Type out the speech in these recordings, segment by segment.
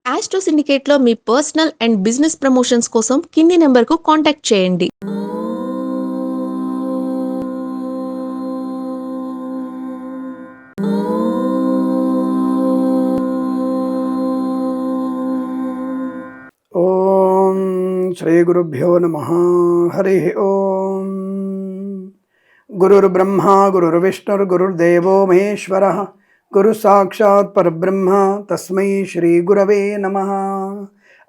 Astro సిండికేట్‌లో మీ personal and business promotions కోసం కింది నంబర్‌కు కాంటాక్ట్ చేయండి. ఓం శ్రీ గురుభ్యో నమః. హరి ఓం. గురుర్బ్రహ్మ గురుర్విష్ణుర్ గురుర్దేవో మహేశ్వరః. గురు సాక్షాత్ పరబ్రహ్మ తస్మై శ్రీ గురవే నమః.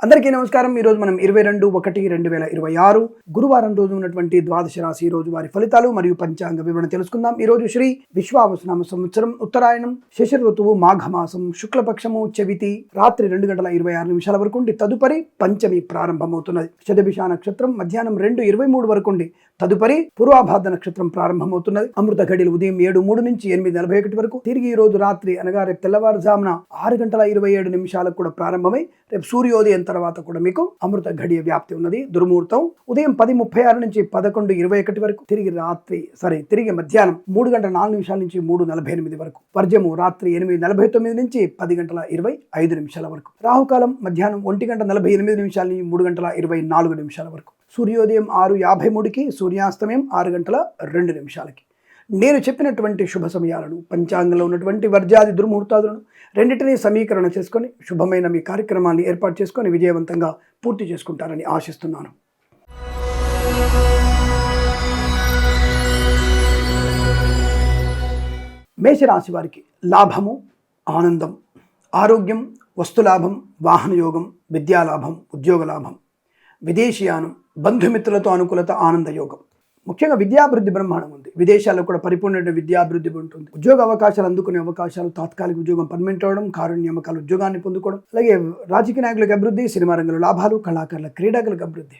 అందరికీ నమస్కారం. ఈరోజు మనం 22/1/2026 గురువారం రోజు ఉన్నటువంటి ద్వాదశ రాశి రోజు వారి ఫలితాలు మరియు పంచాంగ వివరణ తెలుసుకుందాం. ఈరోజు శ్రీ విశ్వావసునామ సంవత్సరం ఉత్తరాయణం, శశిర ఋతువు మాఘమాసం, శుక్లపక్షము చవితి రాత్రి 2:26 వరకు ఉండి తదుపరి పంచమి ప్రారంభమవుతున్నది. శతభిష నక్షత్రం మధ్యాహ్నం 2:23 వరకు ఉండి తదుపరి పూర్వాభాద్ర నక్షత్రం ప్రారంభమవుతున్నది. అమృత ఘడియలు ఉదయం 7:03 నుంచి 8:41 వరకు, తిరిగి ఈ రోజు రాత్రి అనగా రేపు తెల్లవారుజామున 6:27 కూడా ప్రారంభమై రేపు సూర్యోదయం తర్వాత కూడా మీకు అమృత ఘడియ వ్యాప్తి ఉన్నది. దుర్ముహూర్తం ఉదయం 10:36 నుంచి 11:21 వరకు, తిరిగి మధ్యాహ్నం 3:04 నుంచి 3:48 వరకు, వర్జము రాత్రి 8:49 నుంచి 10:25 వరకు, రాహుకాలం మధ్యాహ్నం 1:48 నుంచి 3:24 వరకు, సూర్యోదయం 6:53కి, సూర్యాస్తమయం 6:02. నేను చెప్పినటువంటి శుభ సమయాలను, పంచాంగంలో ఉన్నటువంటి వర్జాది దుర్ముహూర్తాలను రెండింటినీ సమీకరణ చేసుకొని శుభమైన మీ కార్యక్రమాన్ని ఏర్పాటు చేసుకొని విజయవంతంగా పూర్తి చేసుకుంటారని ఆశిస్తున్నాను. మేషరాశి వారికి లాభము, ఆనందం, ఆరోగ్యం, వస్తులాభం, వాహన యోగం, విద్యాలాభం, ఉద్యోగ లాభం, విదేశీయానం, బంధుమిత్రులతో అనుకూలత, ఆనంద యోగం. ముఖ్యంగా విద్యాభివృద్ధి బ్రహ్మాండం ఉంది. విదేశాల్లో కూడా పరిపూర్ణ విద్యాభివృద్ధి ఉంటుంది. ఉద్యోగ అవకాశాలు అందుకునే అవకాశాలు, తాత్కాలిక ఉద్యోగం పర్మనెంట్ అవ్వడం, కారుణ్య నియామకాలు ఉద్యోగాన్ని పొందుకోవడం, అలాగే రాజకీయ నాయకులకు అభివృద్ధి, సినిమా రంగంలో లాభాలు, కళాకారుల క్రీడాకులకు అభివృద్ధి,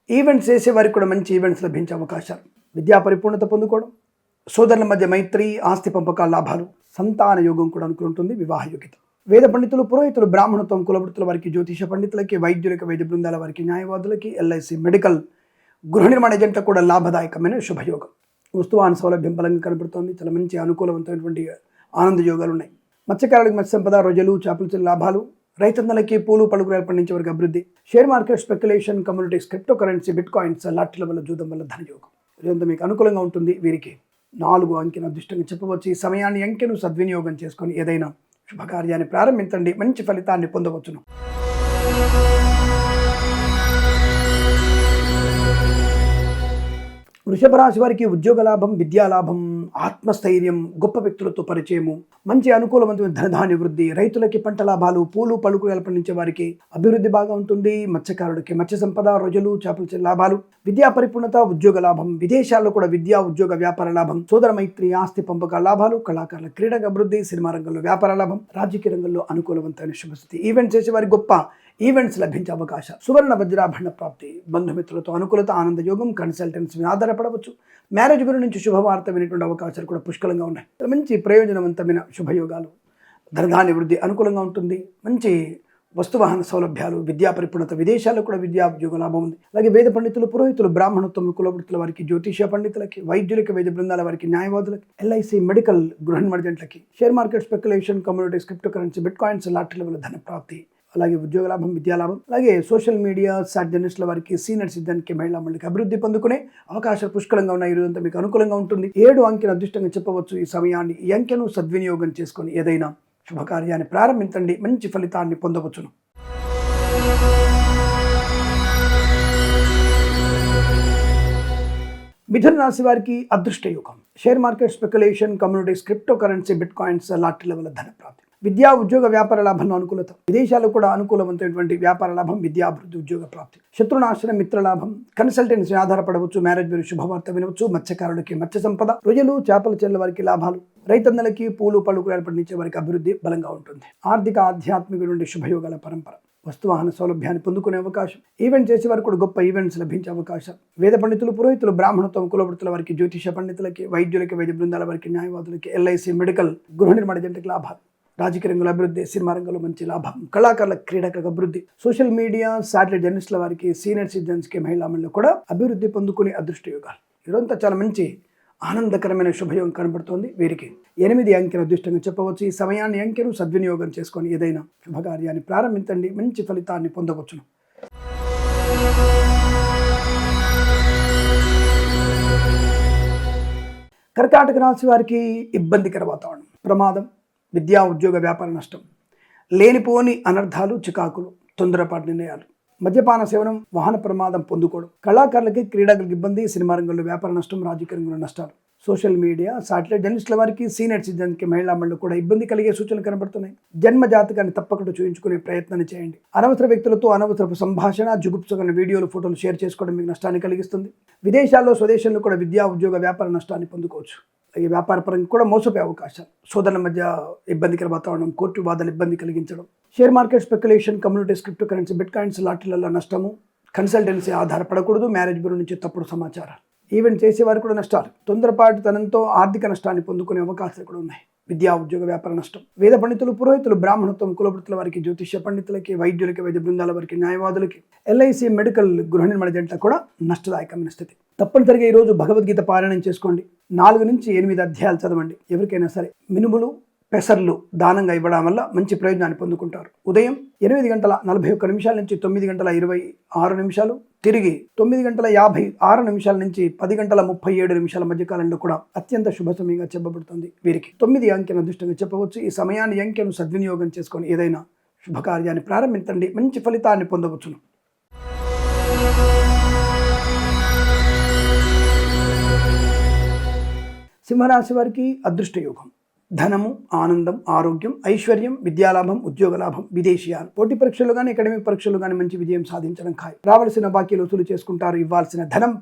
ఈవెంట్స్ చేసే వారికి కూడా మంచి ఈవెంట్స్ లభించే అవకాశాలు, విద్యా పరిపూర్ణత పొందుకోవడం, సోదరుల మధ్య మైత్రి, ఆస్తి పంపకాల లాభాలు, సంతాన యోగం కూడా అనుకుంటుంది. వివాహ యోగ్యత, వేద పండితులు, పురోహితులు, బ్రాహ్మణత్వం, కులవృత్తుల వారికి, జ్యోతిష పండితులకి, వైద్యులకి, వైద్య బృందాల వారికి, న్యాయవాదులకి, ఎల్ఐసి, మెడికల్, గృహ నిర్మాణ ఏజెంట్లకు కూడా లాభదాయకమైన శుభయోగం. వస్తువాహన సౌలభ్యం బలంగా కనబడుతోంది. చాలా మంచి అనుకూలవంతమైనటువంటి ఆనంద యోగాలు ఉన్నాయి. మత్స్యకారులకు మత్స్య సంపద, రొయ్యలు, చేపల లాభాలు, రైతన్నలకి పూలు పలుకురాలు పండించే వరకు అభివృద్ధి, share market, speculation, communities, cryptocurrency, bitcoins, లాటరీల వల్ల, జూదం వల్ల ధనయోగం. ఇదంతా మీకు అనుకూలంగా ఉంటుంది. వీరికి 4 అంకెను అదృష్టంగా చెప్పవచ్చు. ఈ సమయాన్ని అంకెను సద్వినియోగం చేసుకొని ఏదైనా శుభకార్యాన్ని ప్రారంభించండి, మంచి ఫలితాన్ని పొందవచ్చును. వృషభ రాశి వారికి ఉద్యోగ లాభం, విద్యా లాభం, ఆత్మస్థైర్యం, గొప్ప వ్యక్తులతో పరిచయము, మంచి అనుకూలవంతమైన ధనధాన్య వృద్ధి, రైతులకి పంట లాభాలు, పూలు పలుకురాలు పండించే వారికి అభివృద్ధి బాగా ఉంటుంది. మత్స్యకారులకి మత్స్య సంపద, రొయ్యలు, చేపల లాభాలు, విద్యా పరిపూర్ణత, ఉద్యోగ లాభం, విదేశాల్లో కూడా విద్యా ఉద్యోగ వ్యాపార లాభం, సోదర మైత్రి, ఆస్తి పంపకాల లాభాలు, కళాకారుల క్రీడకు అభివృద్ధి, సినిమా రంగంలో వ్యాపార లాభం, రాజకీయ రంగంలో అనుకూలవంతమైన శుభస్థితి, ఈవెంట్స్ చేసే వారికి గొప్ప ఈవెంట్స్ లభించే అవకాశం, సువర్ణ వజ్రాభరణ ప్రాప్తి, బంధుమిత్రులతో అనుకూలత, ఆనంద యోగం, కన్సల్టెన్సీ మీద ఆధారపడవచ్చు. మ్యారేజ్ గురి నుంచి శుభవార్త వినేటువంటి అవకాశాలు కూడా పుష్కలంగా ఉన్నాయి. మంచి ప్రయోజనవంతమైన శుభయోగాలు, ధనధాన్య వృద్ధి అనుకూలంగా ఉంటుంది. మంచి వస్తువాహన సౌలభ్యాలు, విద్యా పరిపూర్ణత, విదేశాల్లో కూడా విద్యా ఉద్యోగ లాభం ఉంది. అలాగే వేద పండితులు, పురోహితులు, బ్రాహ్మణత్వం, కులవృత్తుల వారికి, జ్యోతిష పండితులకి, వైద్యులకి, వైద్య బృందాల వారికి, న్యాయవాదులకి, ఎల్ఐసి, మెడికల్, గృహ నిర్మాణ ఏజెంట్లకి, share market, speculation, communities, cryptocurrency, bitcoins, లాటరీల వల్ల ధన ప్రాప్తి, అలాగే ఉద్యోగ లాభం, విద్యాలాభం, అలాగే సోషల్ మీడియా, సాట్ జర్నలిస్టుల వారికి, సీనియర్ సిటిజన్కి, మహిళా మండలికి అభివృద్ధి పొందుకునే అవకాశాలు పుష్కలంగా ఉన్నాయి. ఈరోజంతా మీకు అనుకూలంగా ఉంటుంది. 7 అంకెను అదృష్టంగా చెప్పవచ్చు. ఈ సమయాన్ని, ఈ అంకెను సద్వినియోగం చేసుకొని ఏదైనా శుభకార్యాన్ని ప్రారంభించండి, మంచి ఫలితాన్ని పొందవచ్చును. మిథున రాశి వారికి అదృష్ట యోగం, share market, speculation, communities, cryptocurrency, bitcoins, లాటరీల వల్ల ధన ప్రాప్తి, విద్యా ఉద్యోగ వ్యాపార లాభంలో అనుకూలత, విదేశాల్లో కూడా అనుకూలవంతమైనటువంటి వ్యాపార లాభం, విద్యాభివృద్ధి, ఉద్యోగ ప్రాప్తి, శత్రునాశనం, మిత్రలాభం, కన్సల్టెన్సీ ఆధారపడవచ్చు. మ్యారేజ్ గురి శుభవార్త వినవచ్చు. మత్స్యకారులకి మత్స్య సంపద, రొయ్యలు, చేపల చెల్ల వారికి లాభాలు, రైతన్నలకి పూలు పలుకురాలు పండించే వారికి అభివృద్ధి బలంగా ఉంటుంది. ఆర్థిక, ఆధ్యాత్మిక నుండి శుభయోగాల పరంపర, వస్తువాహన సౌలభ్యాన్ని పొందుకునే అవకాశం, ఈవెంట్ చేసే వారికి కూడా గొప్ప ఈవెంట్స్ లభించే అవకాశం, వేద పండితులు, పురోహితులు, బ్రాహ్మణత్వం, కులవృత్తుల వారికి, జ్యోతిష పండితులకి, వైద్యులకి, వైద్య బృందాల వారికి, న్యాయవాదులకి, ఎల్ఐసి, మెడికల్, గృహ నిర్మాణ ఏజెంట్లకు లాభాలు, రాజకీయ రంగంలో అభివృద్ధి, సినిమా రంగంలో మంచి లాభం, కళాకారుల క్రీడకు అభివృద్ధి, సోషల్ మీడియా, శాటిలైట్ జర్నలిస్టుల వారికి, సీనియర్ సిటిజన్స్కి, మహిళా మండలిలో కూడా అభివృద్ధి పొందుకునే అదృష్ట యోగాలు. ఇదంతా చాలా మంచి ఆనందకరమైన శుభయోగం కనబడుతోంది. వీరికి 8 అంకెను అదృష్టంగా చెప్పవచ్చు. ఈ సమయాన్ని అంకెను సద్వినియోగం చేసుకొని ఏదైనా శుభకార్యాన్ని ప్రారంభించండి, మంచి ఫలితాన్ని పొందవచ్చును. కర్కాటక రాశి వారికి ఇబ్బందికర వాతావరణం, ప్రమాదం, విద్యా ఉద్యోగ వ్యాపార నష్టం, లేనిపోని అనర్థాలు, చికాకులు, తొందరపాటు నిర్ణయాలు, మద్యపాన సేవనం, వాహన ప్రమాదం పొందుకోవడం, కళాకారులకి, క్రీడాకులకు ఇబ్బంది, సినిమా రంగంలో వ్యాపార నష్టం, రాజకీయ రంగంలో నష్టాలు, సోషల్ మీడియా, సాటిలైట్ జర్నలిస్టుల వారికి, సీనియర్ సిటిజన్కి, మహిళా మండలి కూడా ఇబ్బంది కలిగే సూచనలు కనబడుతున్నాయి. జన్మ జాతకాన్ని తప్పకుండా చూయించుకునే ప్రయత్నాన్ని చేయండి. అనవసర వ్యక్తులతో అనవసరపు సంభాషణ, జుగుప్సగల వీడియోలు, ఫోటోలు షేర్ చేసుకోవడం మీకు నష్టాన్ని కలిగిస్తుంది. విదేశాల్లో, స్వదేశంలో కూడా విద్యా ఉద్యోగ వ్యాపార నష్టాన్ని పొందుకోవచ్చు. అలాగే వ్యాపార పరంగా కూడా మోసపోయే అవకాశాలు, సోదరుల మధ్య ఇబ్బందికర వాతావరణం, కోర్టు వివాదాలు ఇబ్బంది కలిగించడం, share market speculation, communities, cryptocurrency, bitcoins, లాటరీలలో నష్టము, కన్సల్టెన్సీ ఆధారపడకూడదు, మ్యారేజ్ బ్యూరో నుంచి తప్పుడు సమాచారాలు, ఈవెంట్ చేసేవారు కూడా నష్టాలు, తొందరపాటుతనంతో ఆర్థిక నష్టాన్ని పొందుకునే అవకాశాలు కూడా ఉన్నాయి. విద్యా ఉద్యోగ వ్యాపార నష్టం, వేద పండితులు, పురోహితులు, బ్రాహ్మణత్వం, కులవృత్తుల వారికి, జ్యోతిష్య పండితులకి, వైద్యులకి, వైద్య బృందాల వారికి, న్యాయవాదులకి, ఎల్ఐసి, మెడికల్, గృహ నిర్మాణ జంటలకు కూడా నష్టదాయకమైన స్థితి. తప్పనిసరిగా ఈరోజు భగవద్గీత పారాయణం చేసుకోండి. 4 నుంచి 8 అధ్యాయాలు చదవండి. ఎవరికైనా సరే మినుములు, పెసర్లు దానంగా ఇవ్వడం వల్ల మంచి ప్రయోజనాన్ని పొందుకుంటారు. ఉదయం 8:41 నుంచి 9:26 తిరిగి 9:56 నుంచి 10:37 మధ్య కాలంలో కూడా అత్యంత శుభ సమయంగా చెప్పబడుతుంది. వీరికి 9 అంకెను అదృష్టంగా చెప్పవచ్చు. ఈ సమయాన్ని అంకెను సద్వినియోగం చేసుకొని ఏదైనా శుభకార్యాన్ని ప్రారంభించండి, మంచి ఫలితాన్ని పొందవచ్చును. సింహరాశి వారికి అదృష్ట యోగం, ధనము, ఆనందం, ఆరోగ్యం, ఐశ్వర్యం, విద్యాలాభం, ఉద్యోగ లాభం, విదేశీయాలు, పోటీ పరీక్షలు కానీ, అకాడమిక్ పరీక్షలు కానీ మంచి విజయం సాధించడం ఖాయం. రావాల్సిన బాకీలు వసూలు చేసుకుంటారు. ఇవ్వాల్సిన ధనం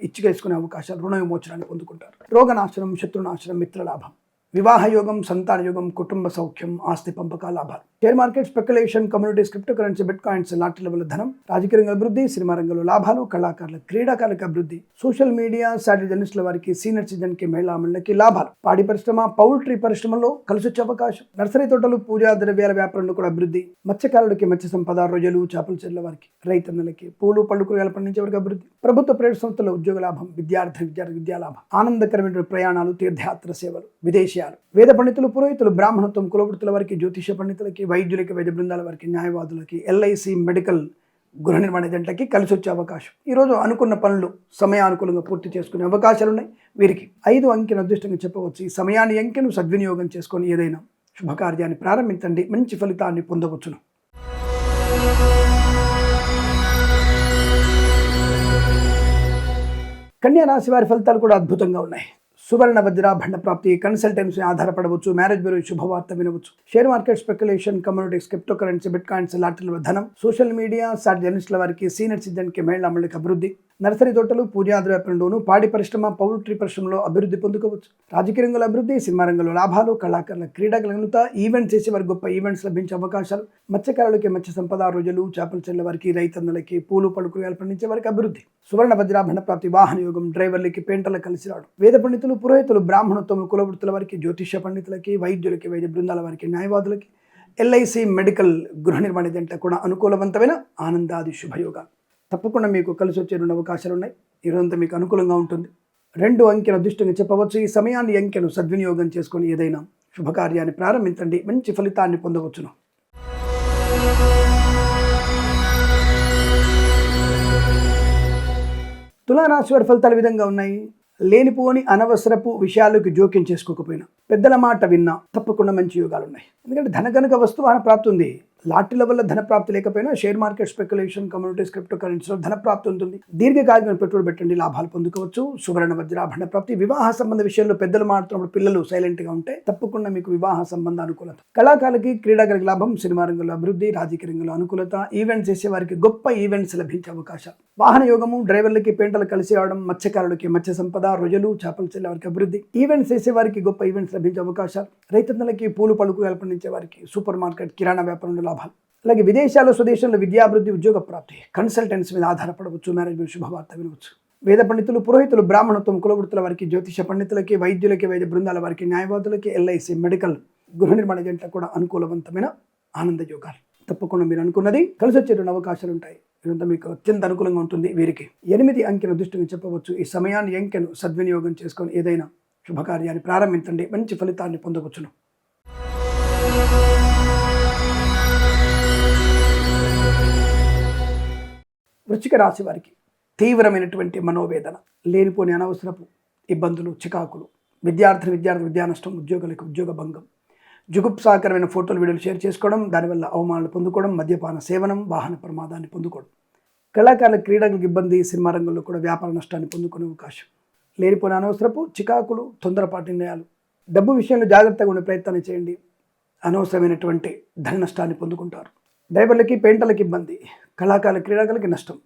ఇచ్చికేసుకునే అవకాశాలు, రుణ విమోచనాన్ని పొందుకుంటారు. రోగనాశనం, శత్రునాశనం, మిత్రలాభం, వివాహ యోగం, సంతాన యోగం, కుటుంబ సౌఖ్యం, ఆస్తి పంపక లాభాలు, share market speculation, communities, cryptocurrency, bitcoins, లాటరీల వల్ల ధనం, రాజకీయ రంగ అభివృద్ధి, సినిమా రంగంలో లాభాలు, కళాకారుల, క్రీడాకారులకు అభివృద్ధి, సోషల్ మీడియా, సాటిలైట్ జర్నలిస్టుల వారికి, సీనియర్ సిటిజన్కి, మహిళా మండలికి లాభాలు, పాడి పరిశ్రమ, పౌల్ట్రీ పరిశ్రమలో కలిసి వచ్చే అవకాశం, నర్సరీ తోటలు, పూజా ద్రవ్యాల వ్యాపారంలో కూడా అభివృద్ధి, మత్స్యకారులకి, మత్స్య సంపద, రొయ్యలు, చేపల చెర్ల వారికి, రైతన్నలకి, పూలు, పళ్ళు, కూరగాయలు పండించే వారికి అభివృద్ధి, ప్రభుత్వ ప్రైవేట్ సంస్థల ఉద్యోగ లాభం, విద్యార్థి విద్యా లాభం, ఆనందకరమైన ప్రయాణాలు, తీర్థయాత్ర సేవలు, విదేశీయాలు, వేద పండితులు, పురోహితులు, బ్రాహ్మణత్వం, కులవృత్తుల వారికి, జ్యోతిష పండితులకి, వైద్యులకి, వైద్య బృందాల వారికి, న్యాయవాదులకి, ఎల్ఐసి, మెడికల్, గృహ నిర్మాణ జంటలకి కలిసి వచ్చే అవకాశం. ఈరోజు అనుకున్న పనులు సమయానుకూలంగా పూర్తి చేసుకునే అవకాశాలు ఉన్నాయి. వీరికి 5 అంకెను అదృష్టంగా చెప్పవచ్చు. ఈ సమయాన్ని అంకెను సద్వినియోగం చేసుకొని ఏదైనా శుభకార్యాన్ని ప్రారంభించండి, మంచి ఫలితాన్ని పొందవచ్చును. కన్యా రాశి వారి ఫలితాలు కూడా అద్భుతంగా ఉన్నాయి. సువర్ణ వజ్రాభరణ ప్రాప్తి, కన్సల్టెన్సీ ఆధారపడవచ్చు, మ్యారేజ్ బ్యూరో శుభవార్త వినవచ్చు, share market speculation, communities, cryptocurrency, bitcoins, లాటరీల ధనం, సోషల్ మీడియా, సాటి జర్నలిస్టుల వారికి, సీనియర్ సిటిజన్కి, మహిళా మండలికి అభివృద్ధి, నర్సరీ తోటలు, పూజా వ్యాపారంలోను, పాడి పరిశ్రమ, పౌల్ట్రీ పరిశ్రమలో అభివృద్ధి పొందుకోవచ్చు, రాజకీయ రంగంలో అభివృద్ధి, సినిమా రంగంలో లాభాలు, కళాకారుల, క్రీడాకారులతో ఈవెంట్స్ చేసే వారికి గొప్ప ఈవెంట్స్ లభించే అవకాశాలు, మత్స్యకారులకి, మత్స్య సంపద, రొయ్యలు, చేపల చెర్ల వారికి, రైతన్నలకి, పూలు, పళ్ళు, కూరగాయలు పండించే వారికి అభివృద్ధి, సువర్ణ వజ్రాభరణ ప్రాప్తి, వాహన యోగం, డ్రైవర్లకి, పెయింటర్లకు కలిసి రావడం, వేద పండితులు, పురోహితులు, బ్రాహ్మణత్వం, కులవృత్తుల వారికి, జ్యోతిష్య పండితులకి, వైద్యులకి, వైద్య బృందాల వారికి, న్యాయవాదులకి, ఎల్ఐసి, మెడికల్, గృహ నిర్మాణ జంట కూడా అనుకూలవంతమైన ఆనందాది శుభయోగాలు. తప్పకుండా మీకు కలిసి వచ్చే 2 అవకాశాలు ఉన్నాయి. ఈ రోజంతా మీకు అనుకూలంగా ఉంటుంది. 2 అంకెను అదృష్టంగా చెప్పవచ్చు. ఈ సమయాన్ని అంకెను సద్వినియోగం చేసుకొని ఏదైనా శుభకార్యాన్ని ప్రారంభించండి, మంచి ఫలితాన్ని పొందవచ్చును. తులారాశి వారి ఫలితాలు విధంగా ఉన్నాయి. లేనిపోని అనవసరపు విషయాలకు జోక్యం చేసుకోకపోయినా, పెద్దల మాట విన్నా తప్పకుండా మంచి యోగాలు ఉన్నాయి. ఎందుకంటే ధన కనుక వస్తువాహన ప్రాప్తి ఉంది. లాటరీల వల్ల ధన ప్రాప్తి లేకపోయినా share market speculation, communities, crypto కరెన్సీలో ధన ప్రాప్తి ఉంటుంది. దీర్ఘకాలికమైన పెట్టుబడి పెట్టండి, లాభాలు పొందుకోవచ్చు. సువర్ణ వజ్రాభరణ ప్రాప్తి, వివాహ సంబంధ విషయంలో పెద్దలు మాట్లాడుతున్నప్పుడు పిల్లలు సైలెంట్గా ఉంటే తప్పకుండా మీకు వివాహ సంబంధ అనుకూలత, కళాకారులకి, క్రీడాకారులకు లాభం, సినిమా రంగంలో అభివృద్ధి, రాజకీయ రంగంలో అనుకూలత, ఈవెంట్స్ చేసే వారికి గొప్ప ఈవెంట్స్ లభించే అవకాశాలు, వాహన యోగము, డ్రైవర్లకి, పెయింటర్లకు కలిసి రావడం, మత్స్యకారులకి, మత్స్య సంపద, రొయ్యలు, చేపల చెర్ల వారికి అభివృద్ధి, ఈవెంట్స్ చేసే వారికి గొప్ప ఈవెంట్స్ లభించే అవకాశాలు, రైతన్నలకి, పూలు, పళ్ళు, కూరగాయలు పండించే వారికి, సూపర్ మార్కెట్, కిరాణా వ్యాపారంలో లాభాలు, అలాగే విదేశాల్లో, స్వదేశంలో విద్యాభివృద్ధి, ఉద్యోగ ప్రాప్తి, కన్సల్టెన్సీ మీద ఆధారపడవచ్చు, మ్యారేజ్ బ్యూరో శుభవార్త వినవచ్చు, వేద పండితులు, పురోహితులు, బ్రాహ్మణత్వం, కులవృత్తుల వారికి, జ్యోతిష పండితులకి, వైద్యులకి, వైద్య బృందాల వారికి, న్యాయవాదులకి, ఎల్ఐసి, మెడికల్, గృహ నిర్మాణ జంటలకు కూడా అనుకూలవంతమైన ఆనంద యోగాలు. తప్పకుండా మీరు అనుకున్నది కలిసి వచ్చే 2 అవకాశాలు ఉంటాయి. ఇదంతా మీకు అత్యంత అనుకూలంగా ఉంటుంది. వీరికి 8 అంకెను అదృష్టంగా చెప్పవచ్చు. ఈ సమయాన్ని అంకెను సద్వినియోగం చేసుకొని ఏదైనా శుభకార్యాన్ని ప్రారంభించండి, మంచి ఫలితాన్ని పొందవచ్చును. వృశ్చిక రాశి వారికి తీవ్రమైనటువంటి మనోవేదన, లేనిపోని అనవసరపు ఇబ్బందులు, చికాకులు, విద్యా నష్టం, ఉద్యోగులకు ఉద్యోగ భంగం, జుగుప్సాకరమైన ఫోటోలు, వీడియోలు షేర్ చేసుకోవడం, దానివల్ల అవమానాలు పొందుకోవడం, మద్యపాన సేవనం, వాహన ప్రమాదాన్ని పొందుకోవడం, కళాకారుల క్రీడలకు ఇబ్బంది, సినిమా రంగంలో కూడా వ్యాపార నష్టాన్ని పొందుకునే అవకాశం, లేనిపోని అనవసరపు చికాకులు, తొందరపాటు నిర్ణయాలు, డబ్బు విషయంలో జాగ్రత్తగా ఉండే ప్రయత్నాన్ని చేయండి, అనవసరమైనటువంటి ధన నష్టాన్ని పొందుకుంటారు. డ్రైవర్లకి, పెయింటర్లకి ఇబ్బంది, కళాకారుల క్రీడాకారులకి నష్టం,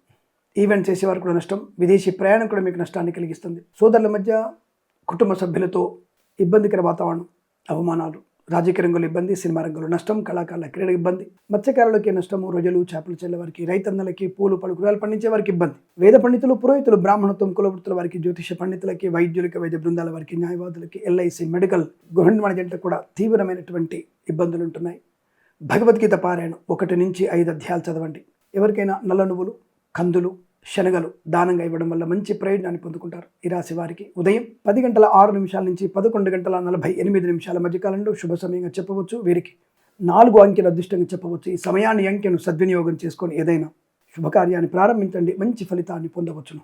ఈవెంట్ చేసేవారు కూడా నష్టం, విదేశీ ప్రయాణం కూడా మీకు నష్టాన్ని కలిగిస్తుంది. సోదరుల మధ్య, కుటుంబ సభ్యులతో ఇబ్బందికర వాతావరణం, అవమానాలు, రాజకీయ రంగంలో ఇబ్బంది, సినిమా రంగంలో నష్టం, కళాకారుల క్రీడ ఇబ్బంది, మత్స్యకారులకి నష్టము, రొయ్యలు, చేపలు చెల్లె వారికి, రైతన్నలకి, పూలు పలు కూరగాయలు పండించే వారికి ఇబ్బంది, వేద పండితులు, పురోహితులు, బ్రాహ్మణత్వం, కులవృత్తుల వారికి, జ్యోతిష పండితులకి, వైద్యులకి, వైద్య బృందాల వారికి, న్యాయవాదులకి, ఎల్ఐసి, మెడికల్, గృహ నిర్మాణ జంటకు కూడా తీవ్రమైనటువంటి ఇబ్బందులు ఉంటున్నాయి. భగవద్గీత పారాయణం 1 నుంచి 5 అధ్యాయాలు చదవండి. ఎవరికైనా నల్ల నువ్వులు, కందులు, శనగలు దానంగా ఇవ్వడం వల్ల మంచి ప్రయోజనాన్ని పొందుకుంటారు. ఈ రాశి వారికి ఉదయం 10:06 నుంచి 11:48 మధ్యకాలంలో శుభ సమయంగా చెప్పవచ్చు. వీరికి 4 అంకెల అదృష్టంగా చెప్పవచ్చు. ఈ సమయాన్ని అంకెను సద్వినియోగం చేసుకొని ఏదైనా శుభకార్యాన్ని ప్రారంభించండి, మంచి ఫలితాన్ని పొందవచ్చును.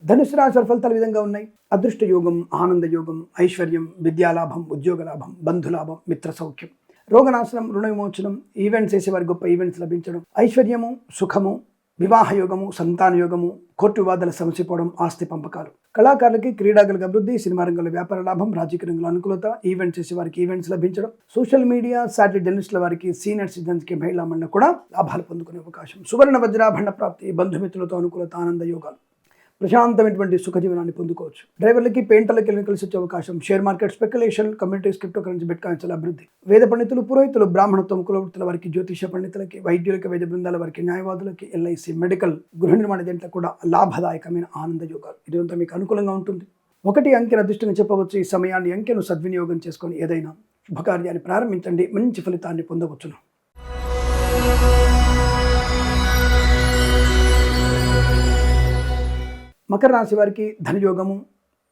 ధనుసు రాశి వారి ఫలితాలు విధంగా ఉన్నాయి. అదృష్ట యోగం, ఆనంద యోగం, ఐశ్వర్యం, విద్యాలాభం, ఉద్యోగ లాభం, బంధులాభం, మిత్ర సౌఖ్యం, రోగనాశనం, రుణ విమోచనం, ఈవెంట్స్ చేసేవారి గొప్ప ఈవెంట్స్ లభించడం, ఐశ్వర్యము, సుఖము, వివాహ యోగము, సంతాన యోగము, కోర్టు వివాదాల సమసిపోవడం, ఆస్తి పంపకాలు, కళాకారులకి, క్రీడాకులకు అభివృద్ధి, సినిమా రంగంలో వ్యాపార లాభం, రాజకీయ రంగంలో అనుకూలత, ఈవెంట్స్ చేసే వారికి ఈవెంట్స్ లభించడం, సోషల్ మీడియా, శాటిలైట్ జర్నలిస్టుల వారికి, సీనియర్ సిటిజన్స్కి, మహిళా మండలి కూడా లాభాలు పొందుకునే అవకాశం, సువర్ణ వజ్రాభరణ ప్రాప్తి, బంధుమిత్రులతో అనుకూలత, ఆనంద యోగాలు, ప్రశాంతమైనటువంటి సుఖజీవనాన్ని పొందుకోవచ్చు. డ్రైవర్లకి, పెయింటర్లకి కలిసి వచ్చే అవకాశం, share market, speculation, communities, cryptocurrency, బిట్కాయిన్స్ల అభివృద్ధి, వేద పండితులు, పురోహితులు, బ్రాహ్మణత్వం, కులవృత్తుల వారికి, జ్యోతిష పండితులకి, వైద్యులకి, వైద్య బృందాల వారికి, న్యాయవాదులకి, ఎల్ఐసి, మెడికల్, గృహ నిర్మాణ జంటలకు కూడా లాభదాయకమైన ఆనంద యోగాలు. ఇదంతా మీకు అనుకూలంగా ఉంటుంది. 1 అంకెను అదృష్టంగా చెప్పవచ్చు. ఈ సమయాన్ని అంకెను సద్వినియోగం చేసుకొని ఏదైనా శుభకార్యాన్ని ప్రారంభించండి, మంచి ఫలితాన్ని పొందవచ్చును. మకర రాశి వారికి ధనయోగము,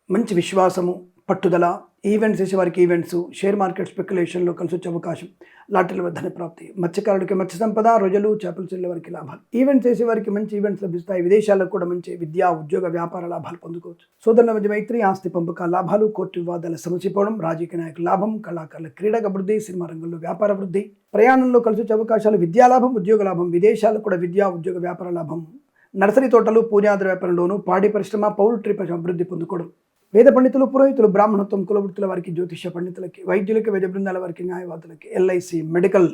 మంచి విశ్వాసము, పట్టుదల, ఈవెంట్స్ చేసేవారికి ఈవెంట్స్, షేర్ మార్కెట్, స్పెక్యులేషన్లో కలిసి వచ్చే అవకాశం, లాటరీల ధన ప్రాప్తి, మత్స్యకారుడికి మత్స్య సంపద, రొయ్యలు, చేపలు చెల్లె వారికి లాభాలు, ఈవెంట్స్ చేసేవారికి మంచి ఈవెంట్స్ లభిస్తాయి. విదేశాలకు కూడా మంచి విద్యా, ఉద్యోగ, వ్యాపార లాభాలు పొందుకోవచ్చు. సోదరుల మధ్య మైత్రి, ఆస్తి పంపకాల లాభాలు, కోర్టు వివాదాల సమసిపోవడం, రాజకీయ నాయకుల లాభం, కళాకారుల క్రీడకు అభివృద్ధి, సినిమా రంగంలో వ్యాపార వృద్ధి, ప్రయాణంలో కలిసి వచ్చే అవకాశాలు, విద్యా లాభం, ఉద్యోగ లాభం, విదేశాలకు కూడా విద్యా, ఉద్యోగ, వ్యాపార లాభం, నర్సరీ తోటలు, పూజాద్ర వ్యాపారంలోను, పాడి పరిశ్రమ, పౌల్ట్రీ పరిశ్రమ అభివృద్ధి పొందుకోవడం, వేద పండితులు, పురోహితులు, బ్రాహ్మణత్వం, కులవృత్తుల వారికి, జ్యోతిష పండితులకి, వైద్యులకి, వైద్య బృందాల వారికి, న్యాయవాదులకి, ఎల్ఐసి, మెడికల్,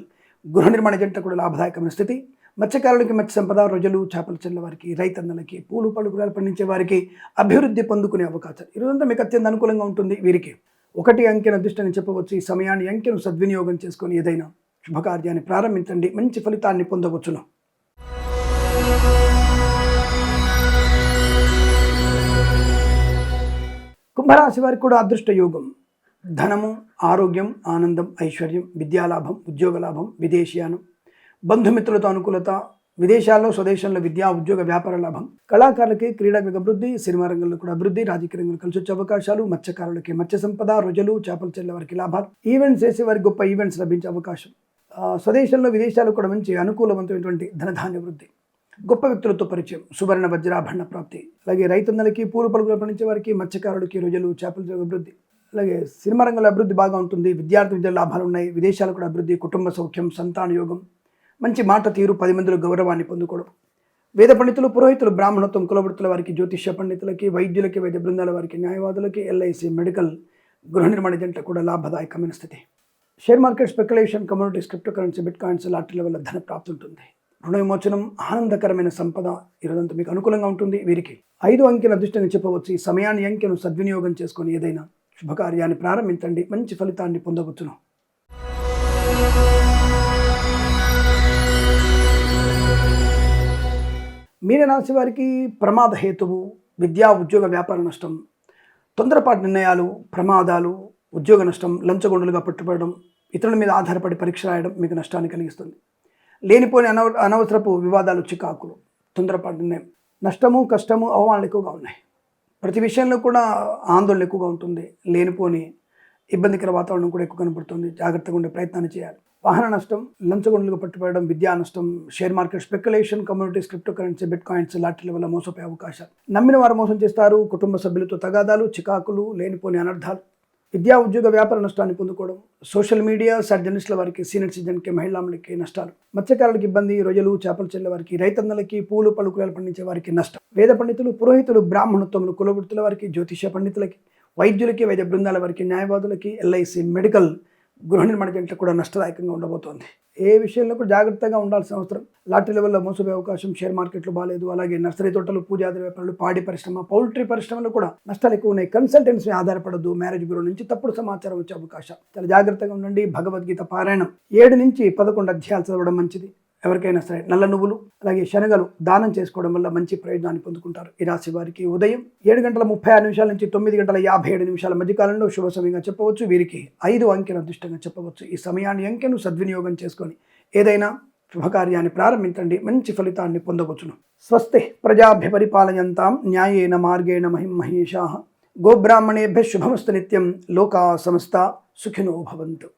గృహ నిర్మాణ జంట కూడా లాభదాయకమైన స్థితి, మత్స్యకారులకి మత్స్య సంపద, రొయ్యలు, చేపలు చెల్లె వారికి, రైతన్నలకి, పూలు పళ్ళు కూరగాయలు పండించే వారికి అభివృద్ధి పొందుకునే అవకాశాలు. ఈరోజంతా మీకు అత్యంత అనుకూలంగా ఉంటుంది. వీరికి 1 అంకెను అదృష్టాన్ని చెప్పవచ్చు. ఈ సమయాన్ని అంకెను సద్వినియోగం చేసుకొని ఏదైనా శుభకార్యాన్ని ప్రారంభించండి, మంచి ఫలితాన్ని పొందవచ్చును. కుంభరాశి వారికి కూడా అదృష్ట యోగం, ధనము, ఆరోగ్యం, ఆనందం, ఐశ్వర్యం, విద్యాలాభం, ఉద్యోగ లాభం, విదేశీయానం, బంధుమిత్రులతో అనుకూలత, విదేశాల్లో, స్వదేశంలో విద్యా, ఉద్యోగ, వ్యాపార లాభం, కళాకారులకి క్రీడకు అభివృద్ధి, సినిమా రంగంలో కూడా అభివృద్ధి, రాజకీయ రంగంలో కలిసి వచ్చే అవకాశాలు, మత్స్యకారులకి మత్స్య సంపద, రొయ్యలు, చేపలు చెల్లె వారికి లాభాలు, ఈవెంట్స్ చేసే వారికి గొప్ప ఈవెంట్స్ లభించే అవకాశం, స్వదేశంలో, విదేశాల్లో కూడా మంచి అనుకూలవంతమైనటువంటి ధనధాన్య వృద్ధి, గొప్ప వ్యక్తులతో పరిచయం, సువర్ణ వజ్రాభరణ ప్రాప్తి, అలాగే రైతన్నలకి, పూలు పలుకులు పండించే వారికి, మత్స్యకారులకి, రొయ్యలు, చేపల అభివృద్ధి, అలాగే సినిమా రంగంలో అభివృద్ధి బాగా ఉంటుంది. విద్య లాభాలు ఉన్నాయి. విదేశాలు కూడా అభివృద్ధి, కుటుంబ సౌఖ్యం, సంతాన యోగం, మంచి మాట తీరు, 10 మందిలో గౌరవాన్ని పొందుకోవడం, వేద పండితులు, పురోహితులు, బ్రాహ్మణత్వం, కులవృత్తుల వారికి, జ్యోతిష పండితులకి, వైద్యులకి, వైద్య బృందాల వారికి, న్యాయవాదులకి, ఎల్ఐసి, మెడికల్, గృహ నిర్మాణ జంట కూడా లాభదాయకమైన స్థితి. Share market, speculation, communities, cryptocurrency, bitcoins, లాటరీల వల్ల ధన ప్రాప్తి ఉంటుంది. రుణ విమోచనం, ఆనందకరమైన సంపద ఈరోజంతా మీకు అనుకూలంగా ఉంటుంది. వీరికి 5 అంకెల అదృష్టాన్ని చెప్పవచ్చు. ఈ సమయాన్ని అంకెను సద్వినియోగం చేసుకొని ఏదైనా శుభకార్యాన్ని ప్రారంభించండి, మంచి ఫలితాన్ని పొందవచ్చును. మీనరాశి వారికి ప్రమాద హేతువు, విద్యా, ఉద్యోగ, వ్యాపార నష్టం, తొందరపాటు నిర్ణయాలు, ప్రమాదాలు, ఉద్యోగ నష్టం, లంచగొండులుగా పట్టుబడడం, ఇతరుల మీద ఆధారపడి పరీక్ష రాయడం మీకు నష్టాన్ని కలిగిస్తుంది. లేనిపోని అనవసరపు వివాదాలు, చికాకులు, తొందరపాటు నిర్ణయం, నష్టము, కష్టము, అవమానాలు ఎక్కువగా ఉన్నాయి. ప్రతి విషయంలో కూడా ఆందోళన ఎక్కువగా ఉంటుంది. లేనిపోని ఇబ్బందికర వాతావరణం కూడా ఎక్కువ కనబడుతుంది. జాగ్రత్తగా ఉండే ప్రయత్నాన్ని చేయాలి. వాహన నష్టం, లంచగొండులుగా పట్టుబడడం, విద్యా నష్టం, share market speculation, communities, cryptocurrency, bitcoins లాటరీల వల్ల మోసపోయే అవకాశాలు. నమ్మిన వారు మోసం చేస్తారు. కుటుంబ సభ్యులతో తగాదాలు, చికాకులు, లేనిపోని అనర్థాలు. విద్యా ఉద్యోగ వ్యాపార నష్టాన్ని పొందుకోవడం. సోషల్ మీడియా, జర్నలిస్టుల వారికి, సీనియర్ సిటిజన్కి, మహిళలకి నష్టాలు. మత్స్యకారులకు ఇబ్బంది, రొయ్యలు, చేపలు చెల్లె వారికి, రైతన్నలకి, పూలు పళ్ళు కూరలు పండించే వారికి నష్టం. వేద పండితులు, పురోహితులు, బ్రాహ్మణోత్తములు, కులవృత్తుల వారికి, జ్యోతిష పండితులకి, వైద్యులకి, వైద్య బృందాల వారికి, న్యాయవాదులకి, ఎల్ఐసి, మెడికల్, గృహ నిర్మాణ జంటలకు కూడా నష్టదాయకంగా ఉండబోతోంది. ఏ విషయంలో కూడా జాగ్రత్తగా ఉండాల్సిన అవసరం. లాటరీల వల్ల మోసపోయే అవకాశం. షేర్ మార్కెట్లు బాగాలేదు. అలాగే నర్సరీ తోటలు, పూజాది వ్యాపారాలు, పాడి పరిశ్రమ, పౌల్ట్రీ పరిశ్రమలో కూడా నష్టాలు ఎక్కువ ఉన్నాయి. కన్సల్టెన్సీ ఆధారపడద్దు. మ్యారేజ్ బ్యూరో నుంచి తప్పుడు సమాచారం వచ్చే అవకాశం. చాలా జాగ్రత్తగా ఉండండి. భగవద్గీత పారాయణం 7 నుంచి 11 అధ్యాయాలు చదవడం మంచిది. ఎవరికైనా సరే నల్ల నువ్వులు అలాగే శనగలు దానం చేసుకోవడం వల్ల మంచి ప్రయోజనాన్ని పొందుకుంటారు. ఈ రాశి వారికి ఉదయం 7:36 నుంచి 9:57 మధ్యకాలంలో శుభ సమయంగా చెప్పవచ్చు. వీరికి 5 అంకెను అదృష్టంగా చెప్పవచ్చు. ఈ సమయాన్ని అంకెను సద్వినియోగం చేసుకొని ఏదైనా శుభకార్యాన్ని ప్రారంభించండి. మంచి ఫలితాన్ని పొందవచ్చును. స్వస్తి ప్రజాభ్య పరిపాలయంతాం న్యాయేన మార్గేణ మహిం మహేషాః. గోబ్రాహ్మణేభ్యః శుభమస్తు నిత్యం. లోకా సమస్తా సుఖినో భవంతు.